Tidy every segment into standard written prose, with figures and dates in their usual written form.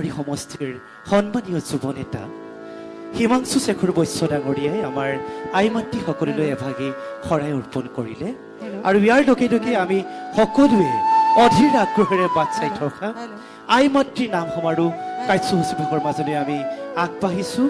আমবাৰী সমষ্টিৰ সন্মানীয় যুৱ নেতা হিমাংশু শেখৰ বৈশ্য ডাঙৰীয়াই আমাৰ আই মাতৃ সকলোলৈ এভাগি শৰাই অৰ্পণ কৰিলে আৰু ইয়াৰ লগে লগে আমি সকলোৱে অধীৰ আগ্ৰহেৰে বাট চাই থকা আই মাতৃ নাম সমাৰোহ কাৰ্যসূচী ভাগৰ মাজলৈ আমি আগবাঢ়িছোঁ।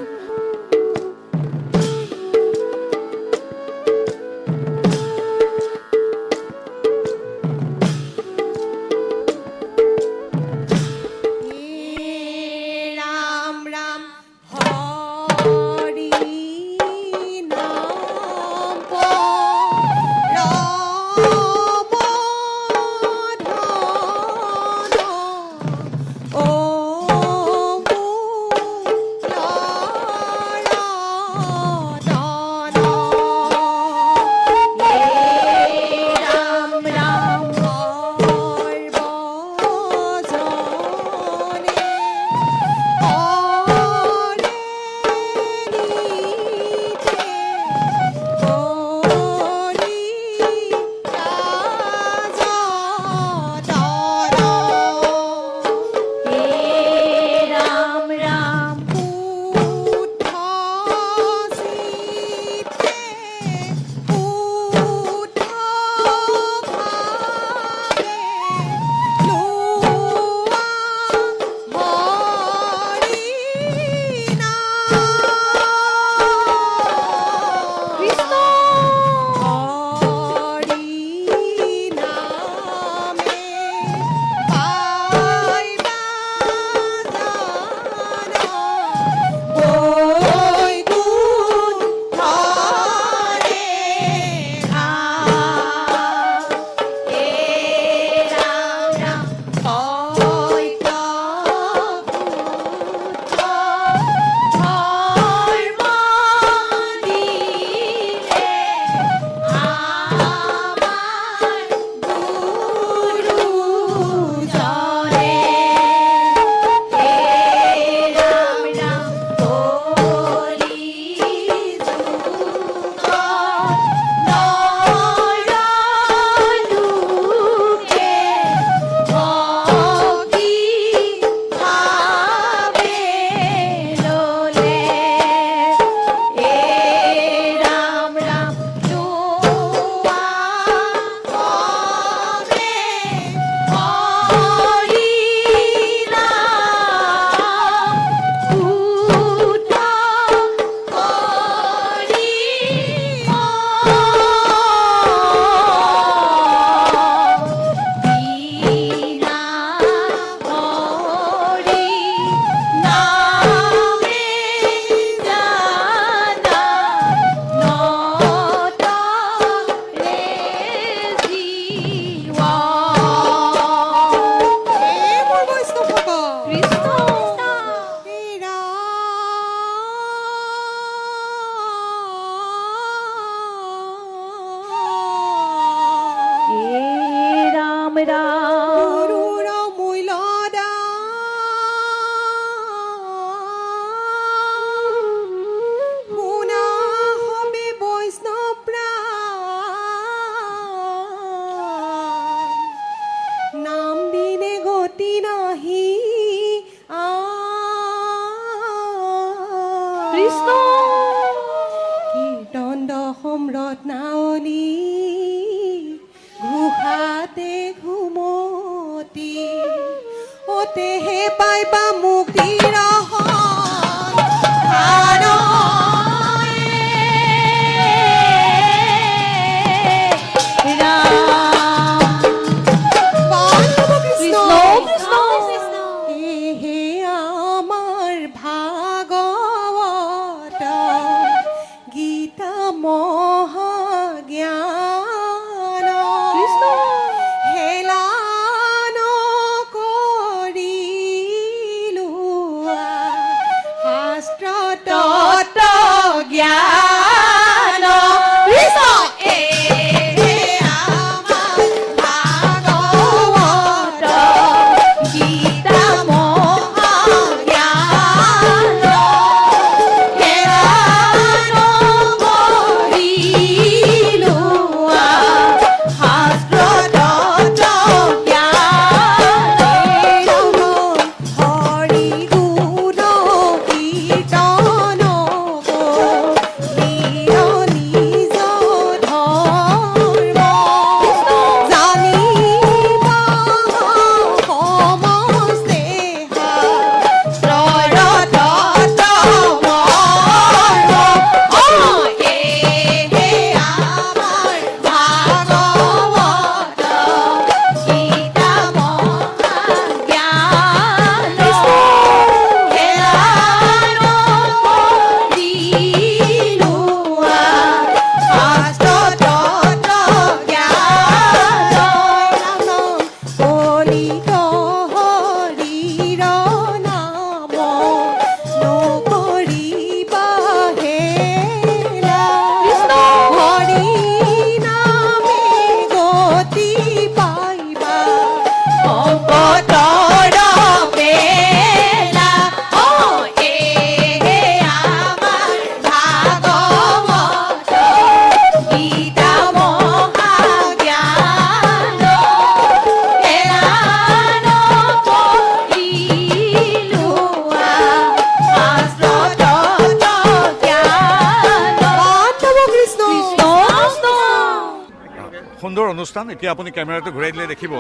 সুন্দৰ অনুষ্ঠান। এতিয়া আপুনি কেমেৰাটো ঘূৰাই দিলে দেখিব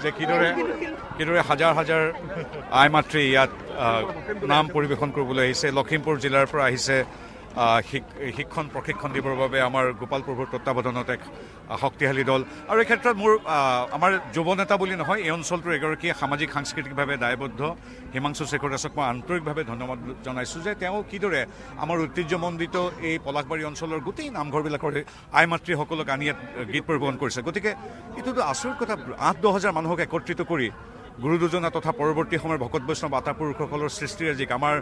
যে কিদৰে হাজাৰ হাজাৰ আই মাতৃ ইয়াত নাম পৰিৱেশন কৰিবলৈ আহিছে। লখিমপুৰ জিলাৰ পৰা আহিছে শিক্ষণ প্ৰশিক্ষণ দিবৰ বাবে আমাৰ গোপাল প্ৰভুৰ তত্বাৱধানত এক শক্তিশালী দল। আৰু এই ক্ষেত্ৰত আমাৰ যুৱ নেতা বুলি নহয়, এই অঞ্চলটোৰ এগৰাকী সামাজিক সাংস্কৃতিকভাৱে দায়বদ্ধ হিমাংশু শেখৰ দাসক মই আন্তৰিকভাৱে ধন্যবাদ জনাইছোঁ যে তেওঁ কিদৰে আমাৰ ঐতিহ্যমণ্ডিত এই পলাশবাৰী অঞ্চলৰ গোটেই নামঘৰবিলাকৰ আই মাতৃসকলক আনি ইয়াত গীত পৰিৱেশন কৰিছে। গতিকে এইটোতো আচৰিত কথা, 8-10 হাজাৰ মানুহক একত্ৰিত কৰি গুৰু দুজনা তথা পৰৱৰ্তী সময়ৰ ভকত বৈষ্ণৱ আতাপুৰুষসকলৰ সৃষ্টিৰাজিক আমাৰ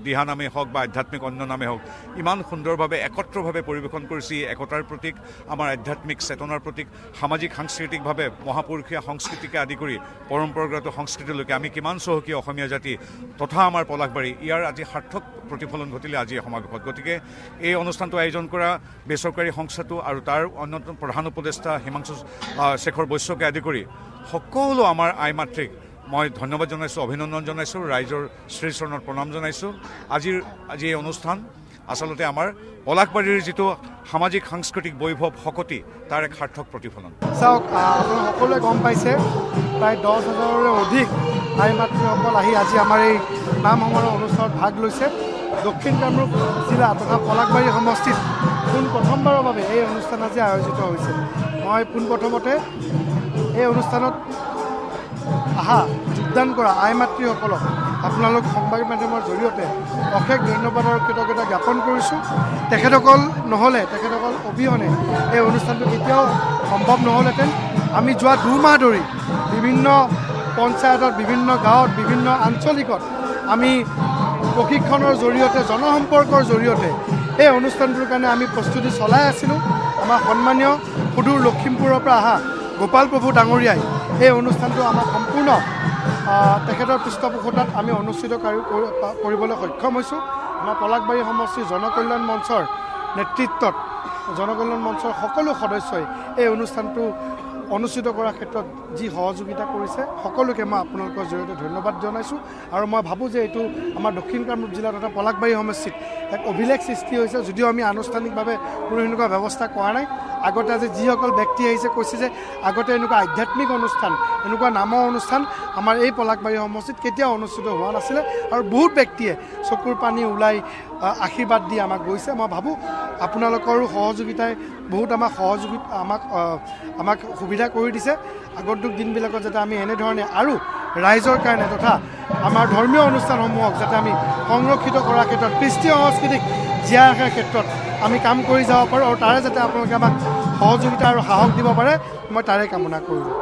দিহা নামেই হওক বা আধ্যাত্মিক অন্য নামেই হওক ইমান সুন্দৰভাৱে একত্ৰভাৱে পৰিৱেশন কৰিছে। একতাৰ প্ৰতীক, আমাৰ আধ্যাত্মিক চেতনাৰ প্ৰতীক, সামাজিক সাংস্কৃতিকভাৱে মহাপুৰুষীয়া সংস্কৃতিকে আদি কৰি পৰম্পৰাগত সংস্কৃতিলৈকে আমি কিমান চহকী অসমীয়া জাতি তথা আমাৰ পলাশবাৰী, ইয়াৰ আজি সাৰ্থক প্ৰতিফলন ঘটিলে আজি এই সমাৱেশত। গতিকে এই অনুষ্ঠানটো আয়োজন কৰা বেচৰকাৰী সংস্থাটো আৰু তাৰ অন্যতম প্ৰধান উপদেষ্টা হিমাংশু শেখৰ বৈশ্যকে আদি কৰি সকলো আমাৰ আই মাতৃক মই ধন্যবাদ জনাইছোঁ, অভিনন্দন জনাইছোঁ, ৰাইজৰ শ্ৰীচৰণত প্ৰণাম জনাইছোঁ। আজি এই অনুষ্ঠান আচলতে আমাৰ পলাশবাৰীৰ যিটো সামাজিক সাংস্কৃতিক বৈভৱ শকতি তাৰ এক সাৰ্থক প্ৰতিফলন। চাওক, আপুনি সকলোৱে গম পাইছে প্ৰায় 10 হাজাৰৰো অধিক আই মাতৃসকল আহি আজি আমাৰ এই নাম সমাৰোহ অনুষ্ঠানত ভাগ লৈছে। দক্ষিণ কামৰূপ জিলা তথা পলাশবাৰী সমষ্টিত পোনপ্ৰথমবাৰৰ বাবে এই অনুষ্ঠান আজি আয়োজিত হৈছে। মই পোনপ্ৰথমতে এই অনুষ্ঠানত যোগদান কৰা আই মাতৃসকলক আপোনালোক সংবাদ মাধ্যমৰ জৰিয়তে অশেষ ধন্যবাদ আৰু কৃতজ্ঞতা জ্ঞাপন কৰিছোঁ। তেখেতসকল অবিহনে এই অনুষ্ঠানটো কেতিয়াও সম্ভৱ নহ'লহেঁতেন। আমি যোৱা 2 মাহ ধৰি বিভিন্ন পঞ্চায়তত, বিভিন্ন গাঁৱত, বিভিন্ন আঞ্চলিকত আমি প্ৰশিক্ষণৰ জৰিয়তে, জনসম্পৰ্কৰ জৰিয়তে এই অনুষ্ঠানটোৰ কাৰণে আমি প্ৰস্তুতি চলাই আছিলোঁ। আমাৰ সন্মানীয় সুদূৰ লখিমপুৰৰ পৰা অহা গোপাল প্ৰভু ডাঙৰীয়াই এই অনুষ্ঠানটো আমাক সম্পূৰ্ণ তেখেতৰ পৃষ্ঠপোষকতাত আমি অনুষ্ঠিত কৰিবলৈ সক্ষম হৈছোঁ। আমাৰ পলাশবাৰী সমষ্টিৰ জনকল্যাণ মঞ্চৰ নেতৃত্বত জনকল্যাণ মঞ্চৰ সকলো সদস্যই এই অনুষ্ঠানটো অনুষ্ঠিত কৰাৰ ক্ষেত্ৰত যি সহযোগিতা কৰিছে সকলোকে মই আপোনালোকৰ জৰিয়তে ধন্যবাদ জনাইছোঁ। আৰু মই ভাবোঁ যে এইটো আমাৰ দক্ষিণ কামৰূপ জিলা তথা পলাশবাৰী সমষ্টিত এক অভিলেখ সৃষ্টি হৈছে। যদিও আমি আনুষ্ঠানিকভাৱে কোনো এনেকুৱা ব্যৱস্থা কৰা নাই। আগতে আজি যিসকল ব্যক্তি আহিছে কৈছে যে আগতে এনেকুৱা আধ্যাত্মিক অনুষ্ঠান, এনেকুৱা নামৰ অনুষ্ঠান আমাৰ এই পলাশবাৰী সমষ্টিত কেতিয়াও অনুষ্ঠিত হোৱা নাছিলে। আৰু বহুত ব্যক্তিয়ে চকুৰ পানী ওলাই আশীৰ্বাদ দি আমাক গৈছে। মই ভাবোঁ আপোনালোকৰো সহযোগিতাই বহুত আমাক সুবিধা কৰি দিছে। আগন্তুক দিনবিলাকত যাতে আমি এনেধৰণে আৰু ৰাইজৰ কাৰণে তথা আমাৰ ধৰ্মীয় অনুষ্ঠানসমূহক যাতে আমি সংৰক্ষিত কৰাৰ ক্ষেত্ৰত, কৃষ্টি সংস্কৃতিক জীয়াই ৰখাৰ ক্ষেত্ৰত আমি কাম কৰি যাব পাৰোঁ আৰু তাৰে যাতে আপোনালোকে আমাক সহযোগিতা আৰু সাহস দিব পাৰে, মই তাৰে কামনা কৰিলোঁ।